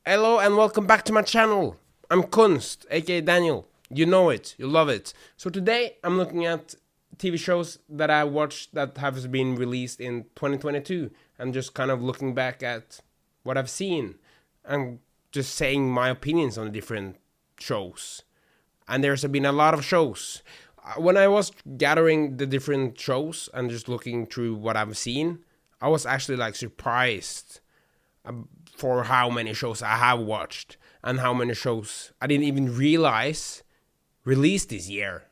Hello and welcome back to my channel. I'm Kunst, aka Daniel. You know it, you love it. So today I'm looking at TV shows that I watched that have been released in 2022. I'm just kind of looking back at what I've seen and just saying my opinions on different shows. And there's been a lot of shows. When I was gathering the different shows and just looking through what I've seen, I was actually like surprised for how many shows I have watched and how many shows I didn't even realize released this year.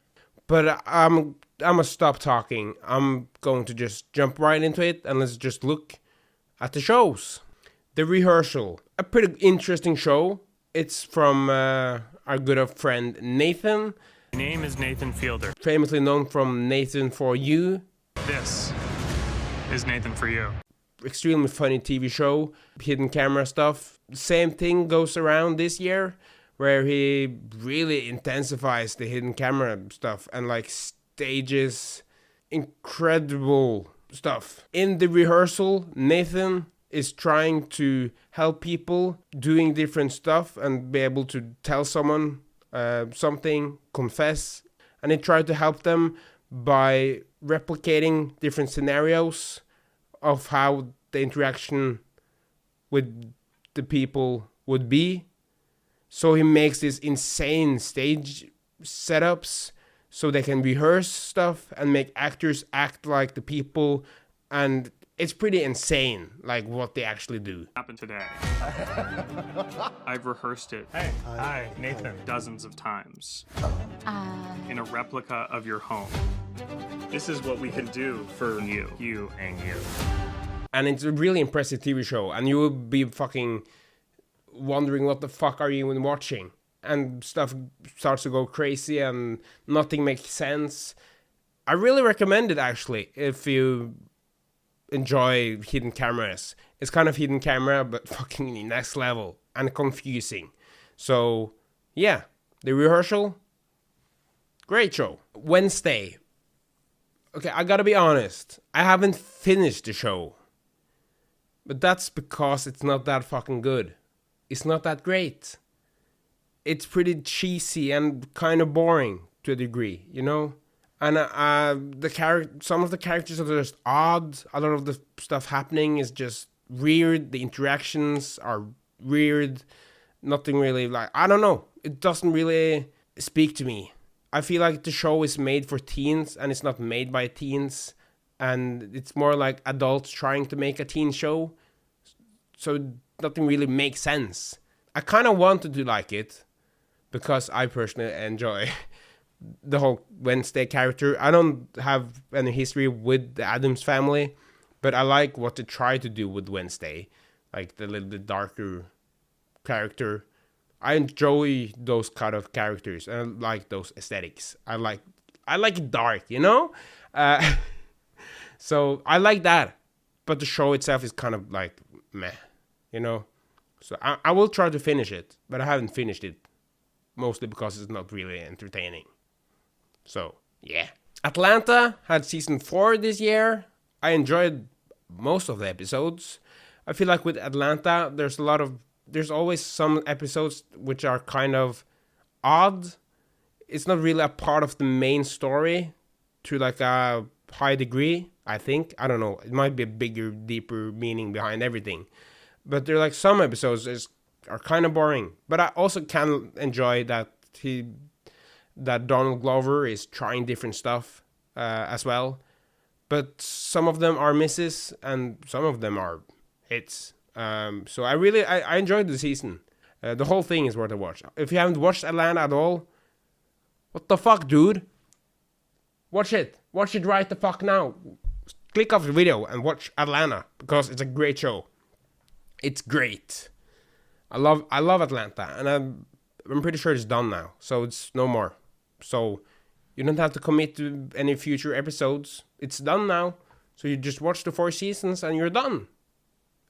But I'm gonna stop talking. I'm going to just jump right into it and let's just look at the shows. The Rehearsal, a pretty interesting show. It's from our good friend Nathan. My name is Nathan Fielder. Famously known from Nathan For You. This is Nathan For You. Extremely funny TV show, hidden camera stuff. Same thing goes around this year, where he really intensifies the hidden camera stuff and like stages incredible stuff. In The Rehearsal, Nathan is trying to help people doing different stuff and be able to tell someone something, confess, and he tried to help them by replicating different scenarios of how the interaction with the people would be. So he makes these insane stage setups so they can rehearse stuff and make actors act like the people, and it's pretty insane, like what they actually do. Happened today. I've rehearsed it. Hey, hi, Nathan. Dozens of times. In a replica of your home. This is what we can do for you and you. And it's a really impressive TV show, and you will be fucking wondering what the fuck are you even watching? And stuff starts to go crazy and nothing makes sense. I really recommend it, actually, if you enjoy hidden cameras. It's kind of hidden camera, but fucking next level and confusing. So, yeah, The Rehearsal, great show. Wensday. Okay, I gotta be honest, I haven't finished the show. But that's because it's not that fucking good. It's not that great. It's pretty cheesy and kind of boring to a degree, you know? And some of the characters are just odd. A lot of the stuff happening is just weird. The interactions are weird. Nothing really like, I don't know. It doesn't really speak to me. I feel like the show is made for teens and it's not made by teens. And it's more like adults trying to make a teen show. So nothing really makes sense. I kind of wanted to like it because I personally enjoy the whole Wensday character. I don't have any history with the Addams family, but I like what they try to do with Wensday. Like the little bit darker character. I enjoy those kind of characters and I like those aesthetics. I like it dark, you know? So I like that, but the show itself is kind of like meh, you know. So I will try to finish it, but I haven't finished it, mostly because it's not really entertaining. So yeah, Atalanta had season 4 this year. I enjoyed most of the episodes. I feel like with Atlanta, there's always some episodes which are kind of odd. It's not really a part of the main story to like a high degree, I think. I don't know. It might be a bigger, deeper meaning behind everything. But there are like some episodes are kind of boring. But I also can enjoy that Donald Glover is trying different stuff as well. But some of them are misses and some of them are hits. So I enjoyed the season. The whole thing is worth a watch. If you haven't watched Atlanta at all, what the fuck, dude? Watch it. Watch it right the fuck now. Click off the video and watch Atlanta because it's a great show. It's great. I love Atlanta, and I'm pretty sure it's done now, so it's no more. So you don't have to commit to any future episodes. It's done now, so you just watch the 4 seasons and you're done.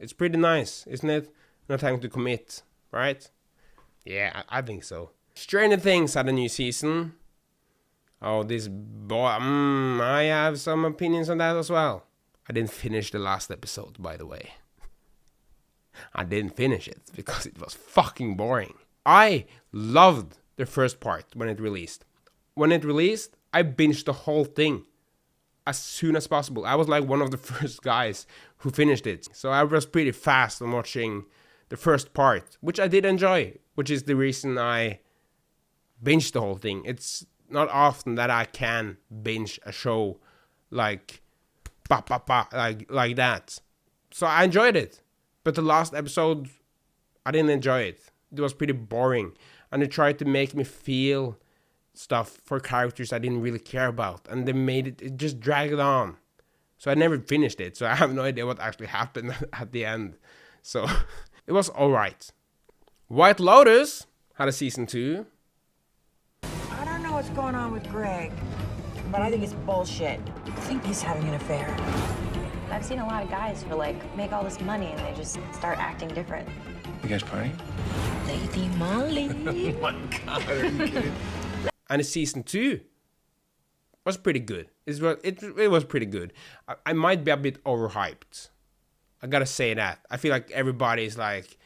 It's pretty nice, isn't it? Not having to commit, right? Yeah, I think so. Stranger Things had a new season. Oh, this boy, I have some opinions on that as well. I didn't finish the last episode, by the way. I didn't finish it because it was fucking boring. I loved the first part when it released. When it released, I binged the whole thing as soon as possible. I was like one of the first guys who finished it. So I was pretty fast on watching the first part, which I did enjoy, which is the reason I binged the whole thing. It's not often that I can binge a show like like that. So I enjoyed it. But the last episode, I didn't enjoy it. It was pretty boring. And they tried to make me feel stuff for characters I didn't really care about. And they made it just dragged on. So I never finished it. So I have no idea what actually happened at the end. So it was alright. White Lotus had a season 2. I don't know what's going on with Greg, but I think it's bullshit. I think he's having an affair. I've seen a lot of guys who make all this money and they just start acting different. You guys party? Lady Molly. Oh my God, are you kidding? And the season 2 was pretty good. It was pretty good. I might be a bit overhyped. I gotta say that. I feel like everybody's like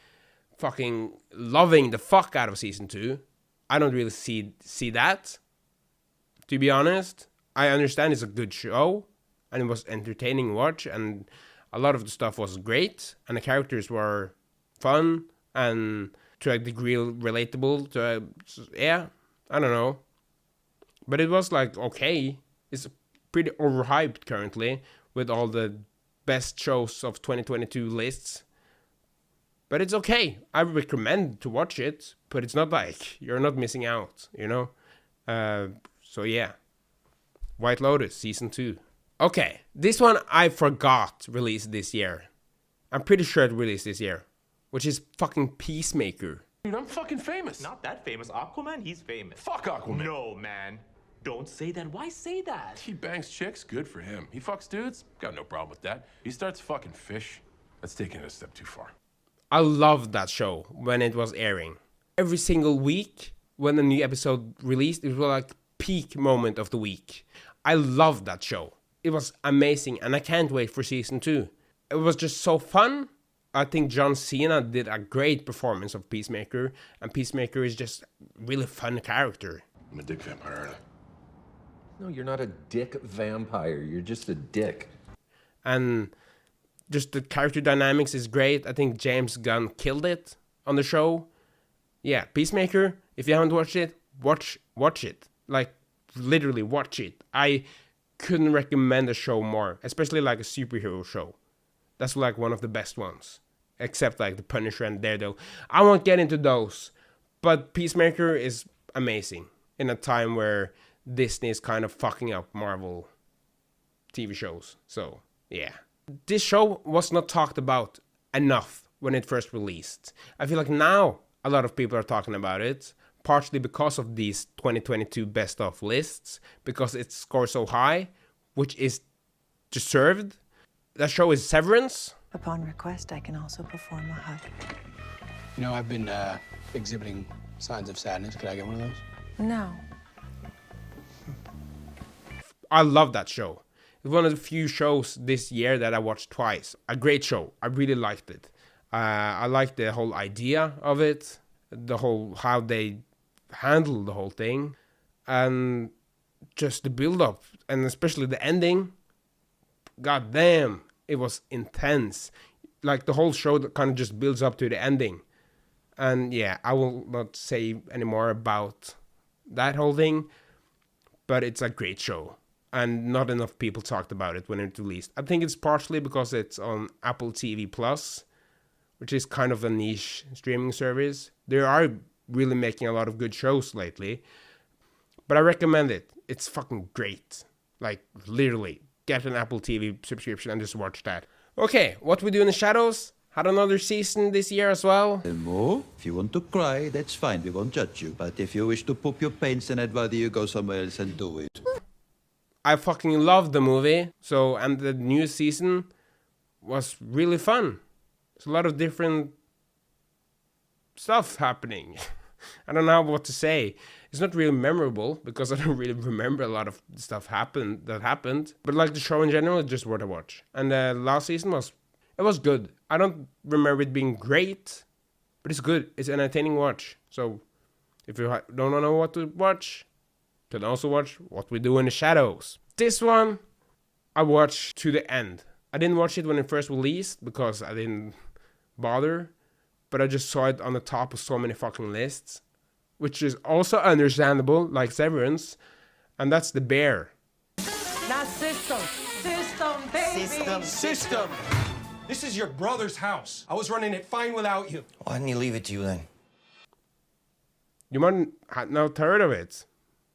fucking loving the fuck out of season 2. I don't really see that. To be honest, I understand it's a good show and it was entertaining to watch and a lot of the stuff was great and the characters were fun and to a degree relatable. Yeah, I don't know. But it was like okay. It's pretty overhyped currently with all the best shows of 2022 lists. But it's okay. I recommend to watch it, but it's not like you're not missing out, you know? So yeah. White Lotus season 2. Okay, this one I forgot released this year. I'm pretty sure it released this year, which is fucking Peacemaker. Dude, I'm fucking famous. Not that famous. Aquaman, he's famous. Fuck Aquaman. No, man. Don't say that. Why say that? He bangs chicks, good for him. He fucks dudes, got no problem with that. He starts fucking fish, that's taking it a step too far. I loved that show when it was airing. Every single week when a new episode released, it was like peak moment of the week. I loved that show. It was amazing and I can't wait for season 2. It was just so fun. I think John Cena did a great performance of Peacemaker and Peacemaker is just a really fun character. I'm a dick vampire, aren't I? No, you're not a dick vampire. You're just a dick. And just the character dynamics is great. I think James Gunn killed it on the show. Yeah, Peacemaker, if you haven't watched it, watch it. Like, literally watch it. I couldn't recommend a show more, especially like a superhero show. That's like one of the best ones. Except like The Punisher and Daredevil. I won't get into those. But Peacemaker is amazing in a time where Disney is kind of fucking up Marvel TV shows. So, yeah. This show was not talked about enough when it first released. I feel like now a lot of people are talking about it, partially because of these 2022 best of lists, because it scores so high, which is deserved. That show is Severance. Upon request, I can also perform a hug. You know, I've been exhibiting signs of sadness. Could I get one of those? No. I love that show. It's one of the few shows this year that I watched twice. A great show. I really liked it. I liked the whole idea of it, the whole how they handle the whole thing, and just the build up, and especially the ending. God damn, it was intense. Like the whole show that kind of just builds up to the ending. And yeah, I will not say any more about that whole thing, but it's a great show. And not enough people talked about it when it released. I think it's partially because it's on Apple TV Plus, which is kind of a niche streaming service. They are really making a lot of good shows lately. But I recommend it. It's fucking great. Like, literally, get an Apple TV subscription and just watch that. Okay, What We Do in the Shadows had another season this year as well. Mo, if you want to cry, that's fine. We won't judge you. But if you wish to poop your pants, then I'd rather you go somewhere else and do it. I fucking loved the movie. So, and the new season was really fun. There's a lot of different stuff happening. I don't know what to say. It's not really memorable because I don't really remember a lot of stuff that happened. But like the show in general, it's just worth a watch. And the last season It was good. I don't remember it being great, but it's good. It's an entertaining watch. So if you don't know what to watch, you can also watch What We Do in the Shadows. This one, I watched to the end. I didn't watch it when it first released because I didn't bother, but I just saw it on the top of so many fucking lists, which is also understandable, like Severance, and that's The Bear. Not system. System, baby. System. This is your brother's house. I was running it fine without you. Why didn't he leave it to you then? You might have not heard of it,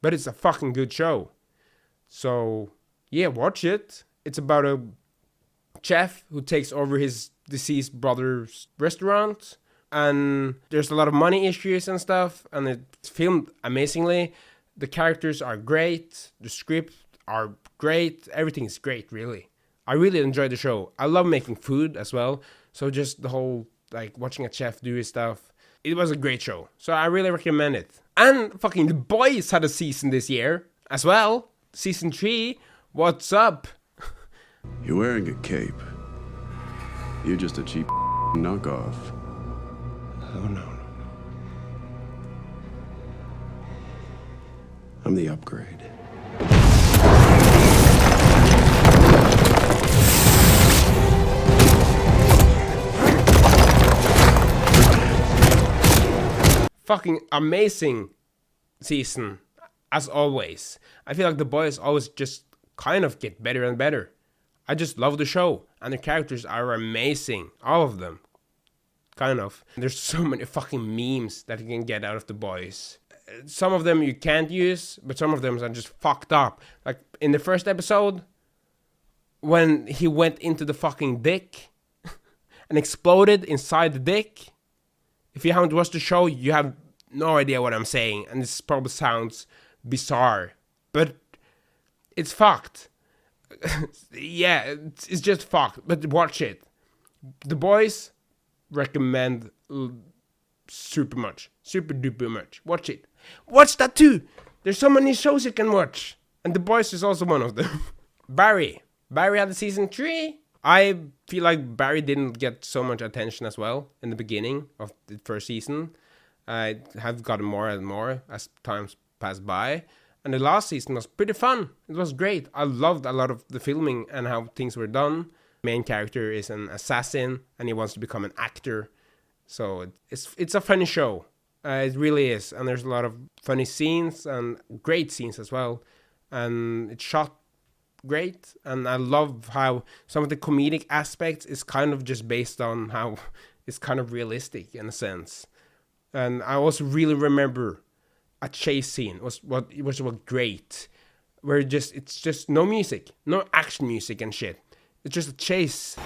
but it's a fucking good show. So, yeah, watch it. It's about a chef who takes over his deceased brother's restaurant, and there's a lot of money issues and stuff, and it's filmed amazingly. The characters are great. The script are great. Everything is great, really. I really enjoyed the show. I love making food as well. So just the whole, like, watching a chef do his stuff. It was a great show. So I really recommend it. And fucking The Boys had a season this year as well. Season 3. What's up? You're wearing a cape. You're just a cheap knockoff. Oh, no. I'm the upgrade. Fucking amazing season, as always. I feel like The Boys always just kind of get better and better. I just love the show, and the characters are amazing, all of them. Kind of. There's so many fucking memes that you can get out of The Boys. Some of them you can't use, but some of them are just fucked up. Like in the first episode, when he went into the fucking dick and exploded inside the dick. If you haven't watched the show, you have no idea what I'm saying, and this probably sounds bizarre, but it's fucked. Yeah, it's just fucked, but watch it. The Boys, recommend super much. Super duper much. Watch it. Watch that too! There's so many shows you can watch, and The Boys is also one of them. Barry had the season 3. I feel like Barry didn't get so much attention as well in the beginning of the first season. I have gotten more and more as times pass by. And the last season was pretty fun. It was great. I loved a lot of the filming and how things were done. Main character is an assassin and he wants to become an actor. So it's a funny show. It really is. And there's a lot of funny scenes and great scenes as well. And it's shot great, and I love how some of the comedic aspects is kind of just based on how it's kind of realistic in a sense. And I also really remember a chase scene was great, where it's just no music, no action music and shit. It's just a chase.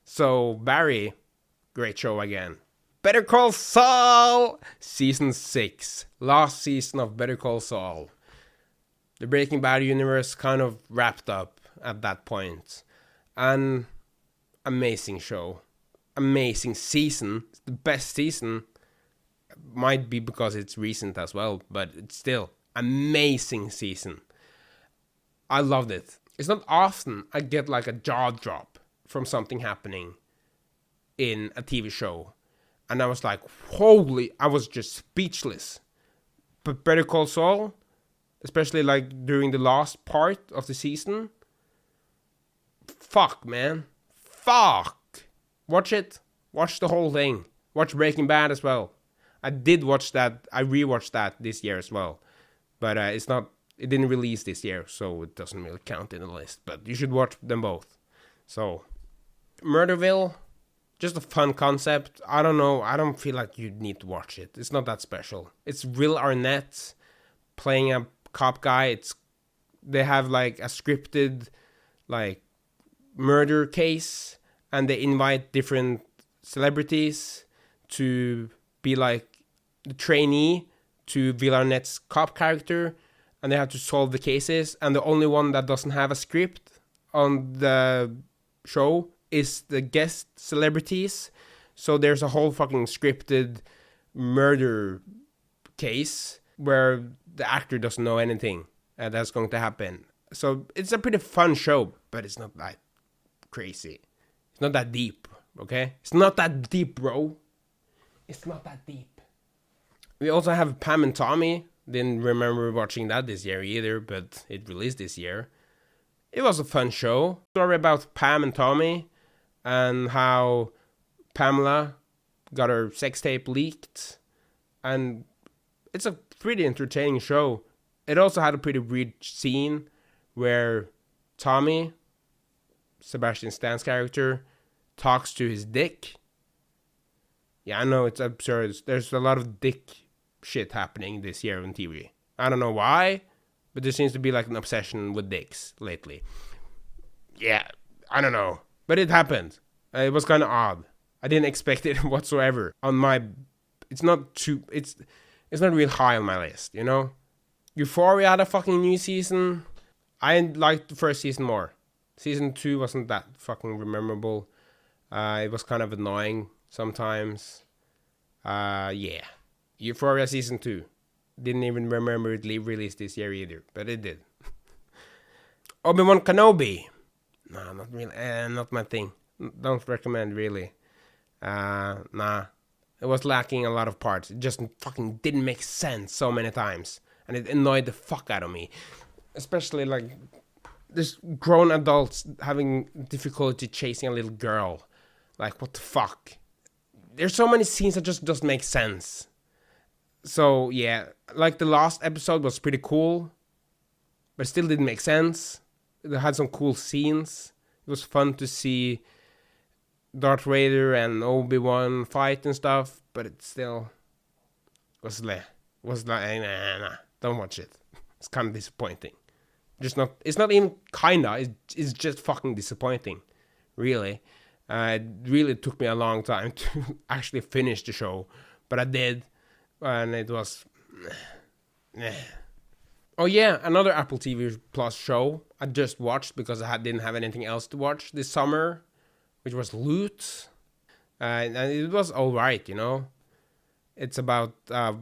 So, Barry, great show again. Better Call Saul, Season 6. Last season of Better Call Saul. The Breaking Bad universe kind of wrapped up at that point. And amazing show. Amazing season. It's the best season. Might be because it's recent as well, but it's still amazing season. I loved it. It's not often I get like a jaw drop from something happening in a TV show. And I was like, holy, I was just speechless. But Better Call Saul, especially like during the last part of the season, fuck, man. Fuck. Watch it. Watch the whole thing. Watch Breaking Bad as well. I did watch that. I rewatched that this year as well. But it didn't release this year, so it doesn't really count in the list. But you should watch them both. So, Murderville, Just a fun concept. I don't know. I don't feel like you need to watch it. It's not that special. It's Will Arnett playing a cop guy. They have like a scripted like murder case, and they invite different celebrities to be like the trainee to Will Arnett's cop character, and they have to solve the cases. And the only one that doesn't have a script on the show is the guest celebrities. So there's a whole fucking scripted murder case where the actor doesn't know anything that's going to happen. So it's a pretty fun show, but it's not that crazy. It's not that deep, okay? It's not that deep, bro. It's not that deep. We also have Pam and Tommy. Didn't remember watching that this year either, but it released this year. It was a fun show. Story about Pam and Tommy and how Pamela got her sex tape leaked. And it's a pretty entertaining show. It also had a pretty weird scene where Tommy, Sebastian Stan's character, talks to his dick. Yeah, I know, it's absurd. There's a lot of dick shit happening this year on TV. I don't know why, but there seems to be like an obsession with dicks lately. Yeah, I don't know. But it happened. It was kind of odd. I didn't expect it whatsoever. It's not real high on my list, you know? Euphoria had a fucking new season. I liked the first season more. Season 2 wasn't that fucking memorable. It was kind of annoying sometimes. Yeah. Euphoria Season 2. Didn't even remember it released this year either, but it did. Obi-Wan Kenobi. Nah, not really. Not my thing. Don't recommend, really. Nah. It was lacking a lot of parts. It just fucking didn't make sense so many times. And it annoyed the fuck out of me. Especially, like, there's grown adults having difficulty chasing a little girl. Like, what the fuck? There's so many scenes that just doesn't make sense. So, yeah. Like, the last episode was pretty cool. But still didn't make sense. It had some cool scenes. It was fun to see Darth Vader and Obi-Wan fight and stuff. But it still was like, nah, don't watch it. It's kind of disappointing. It's not even kinda, it's just fucking disappointing. Really. It really took me a long time to actually finish the show. But I did. And it was... Oh yeah, another Apple TV Plus show I just watched because I didn't have anything else to watch this summer, which was Loot. And it was alright, you know. It's about a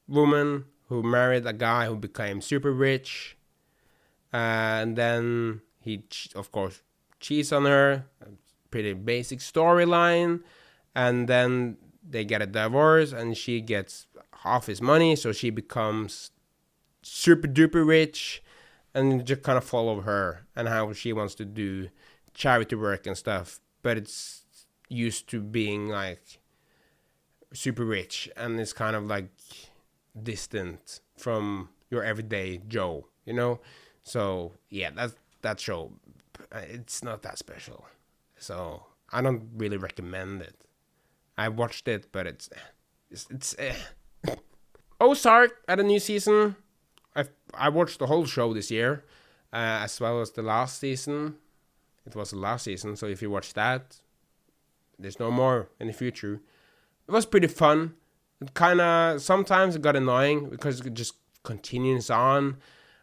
woman who married a guy who became super rich. And then he, of course, cheats on her. Pretty basic storyline. And then they get a divorce and she gets half his money. So she becomes super duper rich. And just kind of follow her and how she wants to do charity work and stuff. But it's used to being like super rich. And it's kind of like distant from your everyday Joe, you know? So, yeah, that show, it's not that special. So, I don't really recommend it. I watched it, but it's Ozark had a new season. I watched the whole show this year, as well as the last season. It was the last season, so if you watch that, there's no more in the future. It was pretty fun. It kind of, sometimes it got annoying because it just continues on.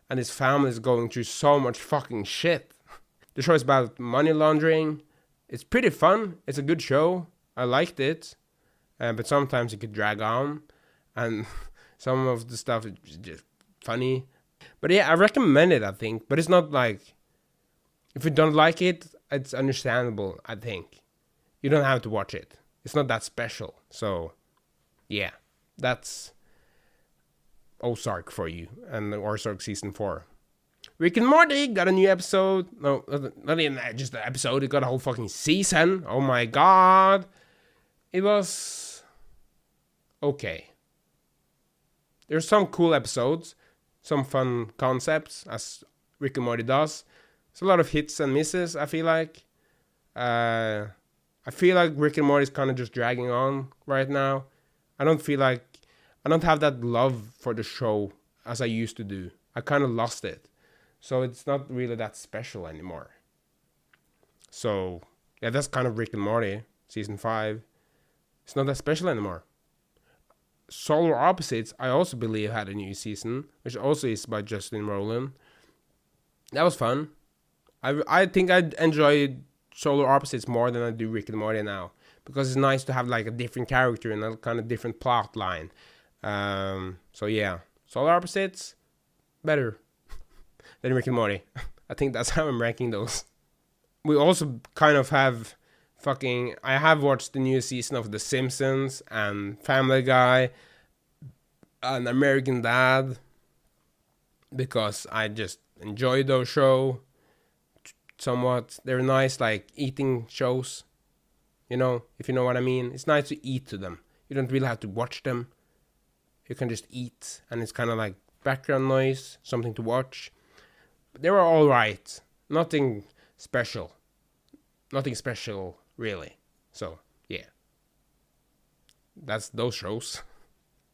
And his family is going through so much fucking shit. The show is about money laundering. It's pretty fun. It's a good show. I liked it. But sometimes it could drag on. And some of the stuff is just funny. But yeah, I recommend it, I think. But it's not like... If you don't like it, it's understandable, I think. You don't have to watch it. It's not that special. So, yeah. That's... Ozark for you, and Ozark season 4. Rick and Morty got a new episode. No, not even just an episode. It got a whole fucking season. Oh my god. It was okay. There's some cool episodes, some fun concepts, as Rick and Morty does. There's a lot of hits and misses, I feel like. I feel like Rick and Morty is kind of just dragging on right now. I don't have that love for the show as I used to do. I kind of lost it. So it's not really that special anymore. So, yeah, that's kind of Rick and Morty, season 5. It's not that special anymore. Solar Opposites, I also believe, had a new season, which also is by Justin Roiland. That was fun. I think I enjoy Solar Opposites more than I do Rick and Morty now, because it's nice to have like a different character and a kind of different plot line. So yeah, Solar Opposites, better than Rick and Morty. I think that's how I'm ranking those. We also kind of have I have watched the new season of The Simpsons and Family Guy and American Dad, because I just enjoy those shows somewhat. They're nice, like eating shows, you know, if you know what I mean. It's nice to eat to them. You don't really have to watch them. You can just eat, and it's kind of like background noise, something to watch. But they were all right. Nothing special, really. So yeah, that's those shows.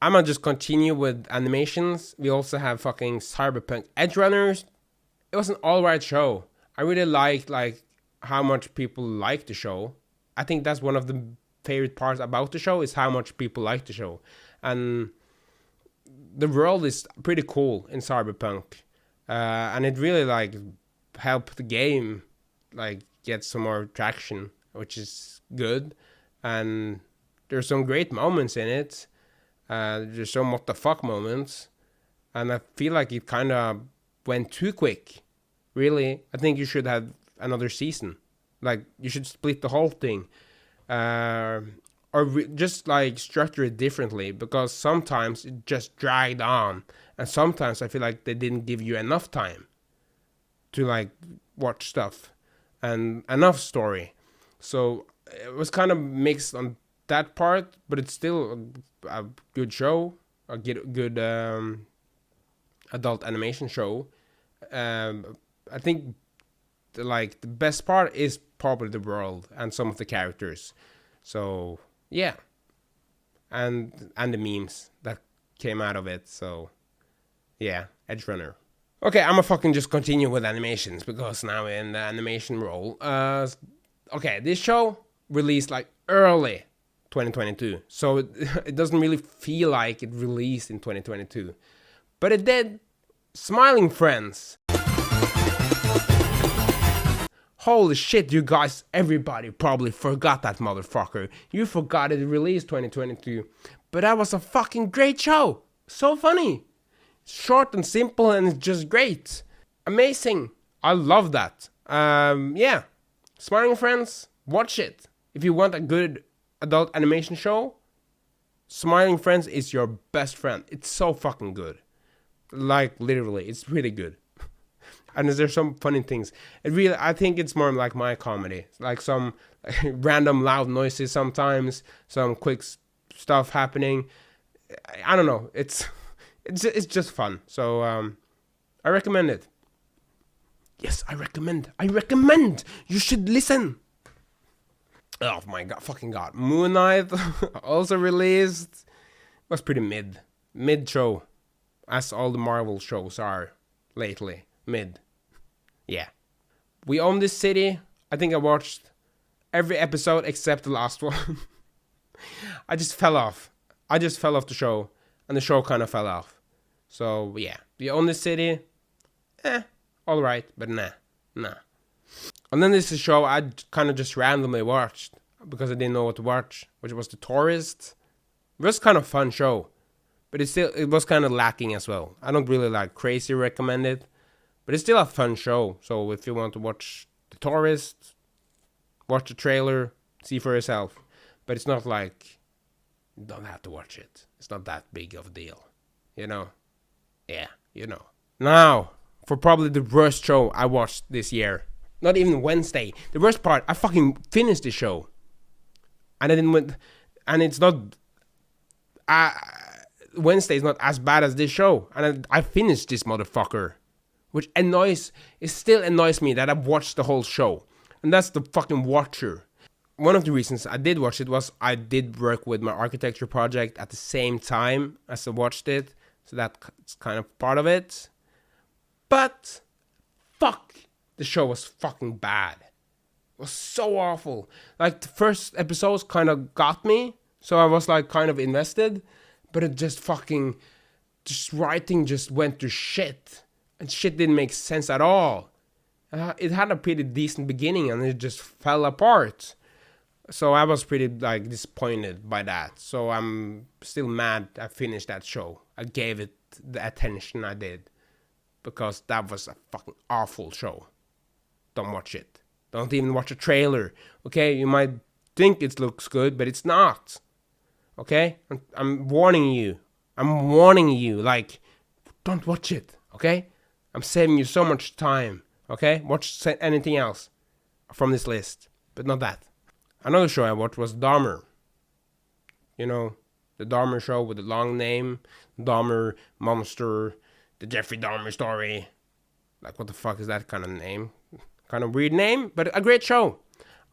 I'm gonna just continue with animations. We also have fucking Cyberpunk Edgerunners. It was an alright show. I really liked like how much people like the show. I think that's one of the favorite parts about the show, is how much people like the show. And the world is pretty cool in Cyberpunk. And it really like helped the game like get some more traction, which is good. And there's some great moments in it. There's some what the fuck moments. And I feel like it kind of went too quick. Really, I think you should have another season. Like, you should split the whole thing. Just like structure it differently, because sometimes it just dragged on. And sometimes I feel like they didn't give you enough time to like watch stuff and enough story. So it was kind of mixed on that part, but it's still a good show, a good adult animation show. I think the best part is probably the world and some of the characters. So yeah, and the memes that came out of it. So yeah, Edgerunner. Okay, I'm gonna fucking just continue with animations, because now we're in the animation role. Okay, this show released like early 2022, so it doesn't really feel like it released in 2022, but it did. Smiling Friends. Holy shit, you guys, everybody probably forgot that motherfucker. You forgot it released 2022. But that was a fucking great show. So funny. Short and simple, and it's just great. Amazing. I love that. Yeah. Smiling Friends, watch it. If you want a good adult animation show, Smiling Friends is your best friend. It's so fucking good. Like, literally, it's really good. And there's some funny things. I think it's more like my comedy. Like some random loud noises sometimes, some quick stuff happening. I don't know. It's just fun. So I recommend it. Yes, I recommend. You should listen. Oh my god, fucking god. Moon Knight also released. Was pretty mid show, as all the Marvel shows are lately. Mid. Yeah. We Own This City. I think I watched every episode except the last one. I just fell off the show, and the show kind of fell off. So yeah, We Own This City. Alright, but nah. And then this is a show I kind of just randomly watched because I didn't know what to watch, which was The Tourist. It was kind of a fun show, but it was kind of lacking as well. I don't really like crazy recommend it. But it's still a fun show, so if you want to watch The Tourist, watch the trailer, see for yourself. But it's not like, you don't have to watch it. It's not that big of a deal, you know? Yeah, you know. Now, for probably the worst show I watched this year. Not even Wednesday. The worst part, I fucking finished the show. And it's not, Wednesday is not as bad as this show. And I finished this motherfucker. Which still annoys me that I've watched the whole show. And that's The fucking Watcher. one of the reasons I did watch it was I did work with my architecture project at the same time as I watched it. So that's kind of part of it. But fuck, the show was fucking bad. It was so awful. Like, the first episodes kind of got me, so I was like kind of invested, but it just fucking, just writing just went to shit, and shit didn't make sense at all. It had a pretty decent beginning, and it just fell apart. So I was pretty like disappointed by that. So I'm still mad I finished that show. I gave it the attention I did, because that was a fucking awful show. Don't watch it. Don't even watch a trailer. Okay, you might think it looks good, but it's not. Okay, I'm warning you. I'm warning you. Like, don't watch it. Okay, I'm saving you so much time. Okay, watch anything else from this list, but not that. Another show I watched was Dahmer. You know, the Dahmer show with the long name, Dahmer, Monster, the Jeffrey Dahmer story. Like, what the fuck is that kind of name? Kind of weird name, but a great show.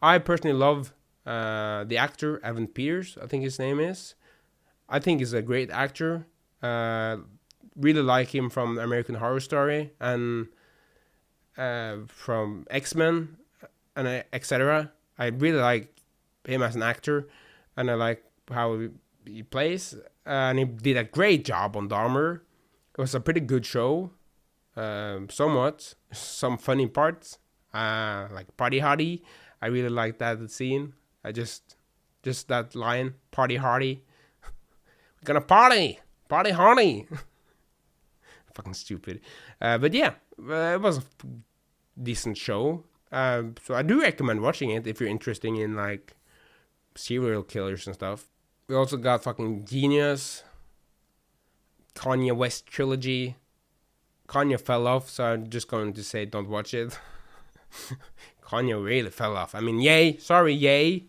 I personally love the actor, Evan Peters, I think his name is. I think he's a great actor. Really like him from American Horror Story and from X-Men and etc. I really like him as an actor, and I like how he plays. And he did a great job on Dahmer. It was a pretty good show. Somewhat. Some funny parts. Like Party Hardy. I really like that scene. I just that line. Party Hardy. We're gonna party! Party Hardy! Fucking stupid. But yeah, it was a decent show. So I do recommend watching it if you're interested in like serial killers and stuff. We also got fucking Genius, Kanye West trilogy. Kanye fell off, so I'm just going to say don't watch it. Kanye really fell off. I mean, Ye. Sorry, Ye.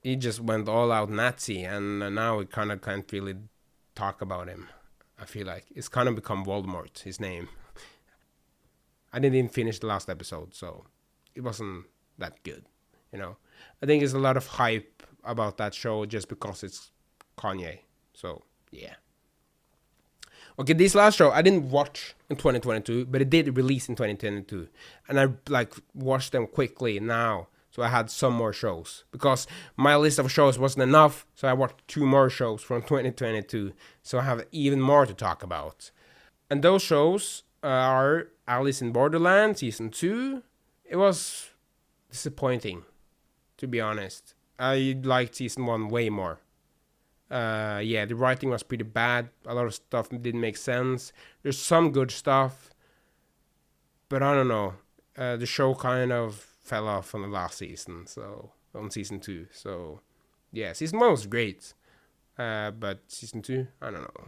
He just went all out Nazi, and now we kind of can't really talk about him. I feel like it's kind of become Voldemort, his name. I didn't even finish the last episode, so it wasn't that good, you know. I think there's a lot of hype about that show just because it's Kanye. So, yeah. Okay, this last show I didn't watch in 2022, but it did release in 2022. And I like watched them quickly now. So I had some more shows. Because my list of shows wasn't enough, so I watched 2 more shows from 2022. So I have even more to talk about. And those shows are Alice in Borderlands Season 2. It was disappointing, to be honest. I liked Season 1 way more. Yeah, the writing was pretty bad. A lot of stuff didn't make sense. There's some good stuff, but I don't know. The show kind of fell off on the last season, so on Season 2. So, yeah, Season 1 was great, but Season 2, I don't know.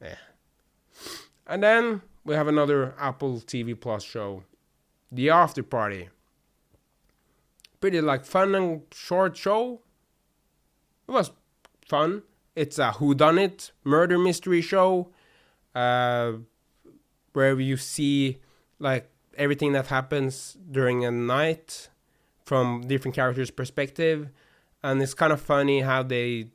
Yeah. And then we have another Apple TV Plus show, The Afterparty. Pretty like fun and short show. It was fun. It's a whodunit murder mystery show, where you see like everything that happens during a night from different characters' perspective, and it's kind of funny how they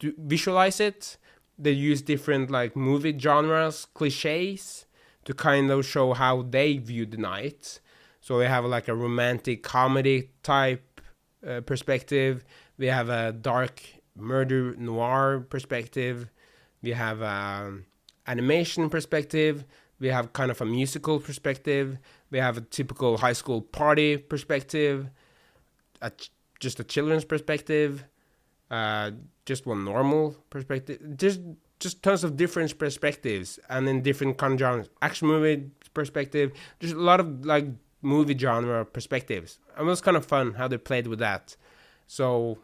visualize it. They use different like movie genres, cliches, to kind of show how they view the night. So we have like a romantic comedy type perspective. We have a dark murder noir perspective. We have animation perspective. We have kind of a musical perspective. We have a typical high school party perspective. Just a children's perspective. Just one normal perspective. Just tons of different perspectives, and in different kind of genres. Action movie perspective. There's a lot of like movie genre perspectives. And it was kind of fun how they played with that. So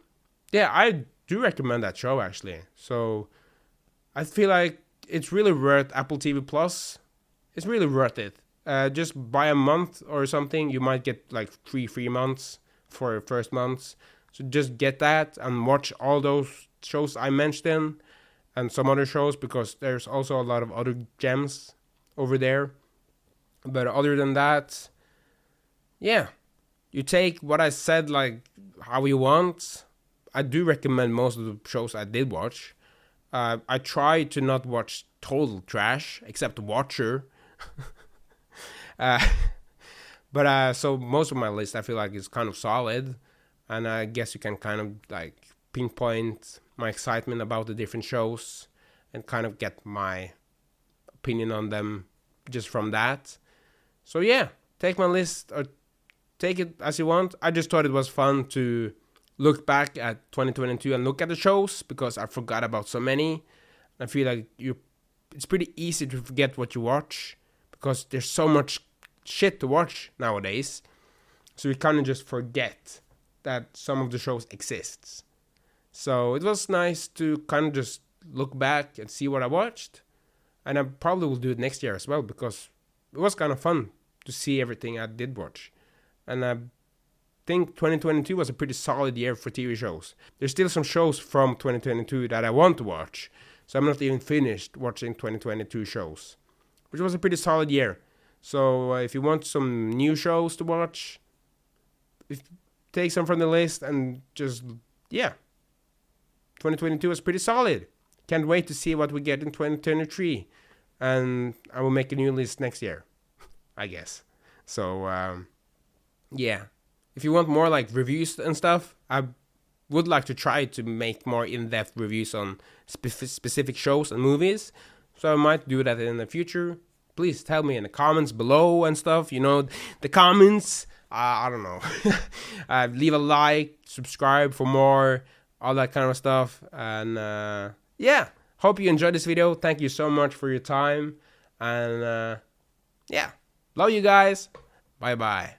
yeah, I do recommend that show actually. So I feel like it's really worth Apple TV Plus. It's really worth it. Just buy a month or something. You might get like 3 free months for your first month. So just get that and watch all those shows I mentioned and some other shows, because there's also a lot of other gems over there. But other than that, yeah, you take what I said like how you want. I do recommend most of the shows I did watch. I try to not watch total trash, except Watcher. But so most of my list I feel like is kind of solid, and I guess you can kind of like pinpoint my excitement about the different shows and kind of get my opinion on them just from that. So yeah, take my list or take it as you want. I just thought it was fun to look back at 2022 and look at the shows because I forgot about so many. I feel like it's pretty easy to forget what you watch because there's so much shit to watch nowadays. So you kind of just forget that some of the shows exists. So it was nice to kind of just look back and see what I watched. And I probably will do it next year as well because it was kind of fun to see everything I did watch. And I think 2022 was a pretty solid year for TV shows. There's still some shows from 2022 that I want to watch. So I'm not even finished watching 2022 shows, which was a pretty solid year. So if you want some new shows to watch, take some from the list and just, yeah. 2022 was pretty solid. Can't wait to see what we get in 2023. And I will make a new list next year, I guess. So, yeah. If you want more like reviews and stuff, I would like to try to make more in-depth reviews on specific shows and movies. So I might do that in the future. Please tell me in the comments below and stuff. You know, the comments, I don't know. Leave a like, subscribe for more, all that kind of stuff. And yeah, hope you enjoyed this video. Thank you so much for your time. And yeah, love you guys. Bye-bye.